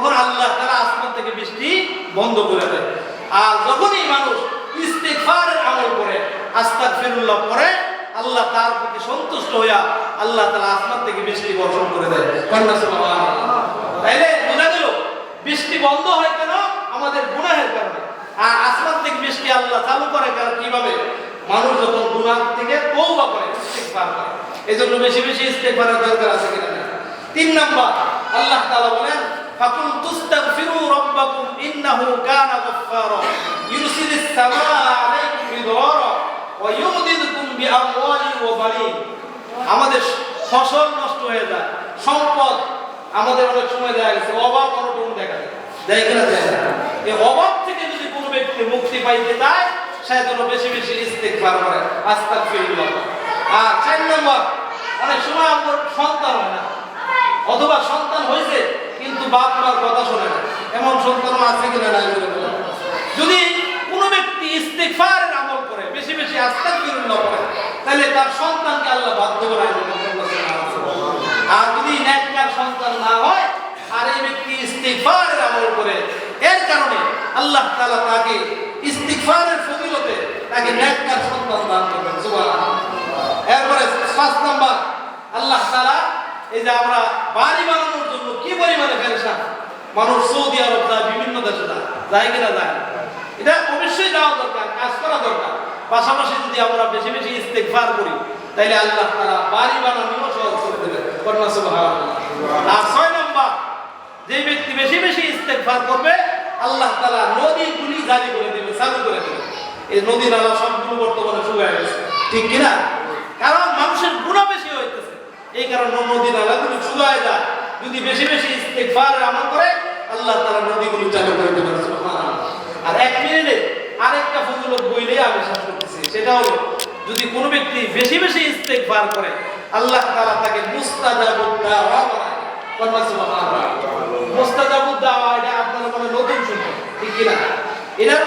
তখন আল্লাহ তাআলা আসমান থেকে বৃষ্টি বন্ধ করে দেয়। আর যখনই মানুষ ইস্তিগফারের আমল করে, আস্তাগফিরুল্লাহ পড়ে, আল্লাহ তার প্রতি সন্তুষ্ট হইয়া আল্লাহ তাআলা আসমান থেকে বৃষ্টি বর্ষণ করে দেয়। সুবহানাল্লাহ। তাইলে বোঝা গেল বৃষ্টি বন্ধ হয় কেন? আমাদের গুনাহের কারণে। আর আসমান থেকে বৃষ্টি আল্লাহ চালু করে কিভাবে? মানুষ যখন গুনাহ থেকে তওবা করে, ইস্তিগফার করে। এজন্য বেশি বেশি ইস্তিগফারের দরকার আছে কিনা? 3 নাম্বার, আল্লাহ তাআলা বলেন ফাকুল তুস্তাগফিরু রাব্বাকুম ইন্নাহু কানা গাফফারা ইউরসিলিস সামাআ আলাইকুম মিদরারা ওয়া ইউমদিদুকুম বিআমওয়ালিন ওয়া বানিন। আমাদের ফসল নষ্ট হয়ে যায়, সম্পদ আমাদের অনেক সময় দেখা গেছে অভাব অনটন দেখা যায়, দেয় কিনা যায় না? এই অভাব থেকে যদি কোনো ব্যক্তি মুক্তি পাইতে চায়, সে যেন বেশি বেশি ইস্তিগফার করে, আস্তাগফিরুল্লাহ। আর 4 নম্বর, অনেক সময় আমাদের সন্তান হয় না, অথবা সন্তান হয়েছে কিন্তু বাপ মার কথা শোনে না, এমন সন্তান আছে কিনা? নাই। যদি কোনো ব্যক্তি ইস্তিগফারের আমল করে, বেশি বেশি আস্তাগফিরুল্লাহ করে, তাহলে তার সন্তানকে আল্লাহ বাধ্য বানায় দেবেন। আর যদি নেককার সন্তান না হয়, আর এই ব্যক্তি ইস্তিগফারের আমল করে, এর কারণে আল্লাহ তাআলা তাকে ইস্তিগফারের ফজিলতে তাকে নেককার সন্তান দান করবেন। সুবহানাল্লাহ। এরপরে 5 নাম্বার, আল্লাহ তাআলা এই যে আমরা বাড়ি বানানোর জন্য কি পরিমাণে পেরেশান, মানুষ সৌদি আরব যায়, বিভিন্ন দেশে যায় কিনা যায়? এটা অবশ্যই যাওয়া দরকার, কাজ করা দরকার। পাশাপাশি যদি আমরা বেশি বেশি ইস্তিগফার করি, তাহলে আল্লাহ তাআলা বাড়ি বানানোও সহজ করে দেবেন। সুবহানাল্লাহ। আর 6 নাম্বার, যে ব্যক্তি বেশি বেশি ইস্তিগফার করবে, আল্লাহ তাআলা নদীগুলি জারি করে দেবে, চালু করে দেবে। এই নদী নালা সবগুলো বর্তমানে শুকায় গেছে, ঠিক কিনা? কারণ মানুষের গুনাহ বেশি হইতেছে, এই কারণে নদী নালাগুলো শুকায় যায়। যদি বেশি বেশি ইস্তিগফারের আমল করে, আল্লাহ তাআলা নদীগুলো চালু করে দেবেন। সুবহানাল্লাহ। আর 1 মিনিটে আরেকটা ফজিলত বইলেই আমি শেষ করতেছি, সেটা হলো যদি কোনো ব্যক্তি বেশি বেশি ইস্তিগফার করে, আল্লাহ তাআলা তাকে মুস্তাজাবুদ দাওয়া বানায়। সুবহানাল্লাহ। মুস্তাজাবুদ দাওয়া, এটা আপনারা মনে নতুন শুনবেন, ঠিক কিনা? এটার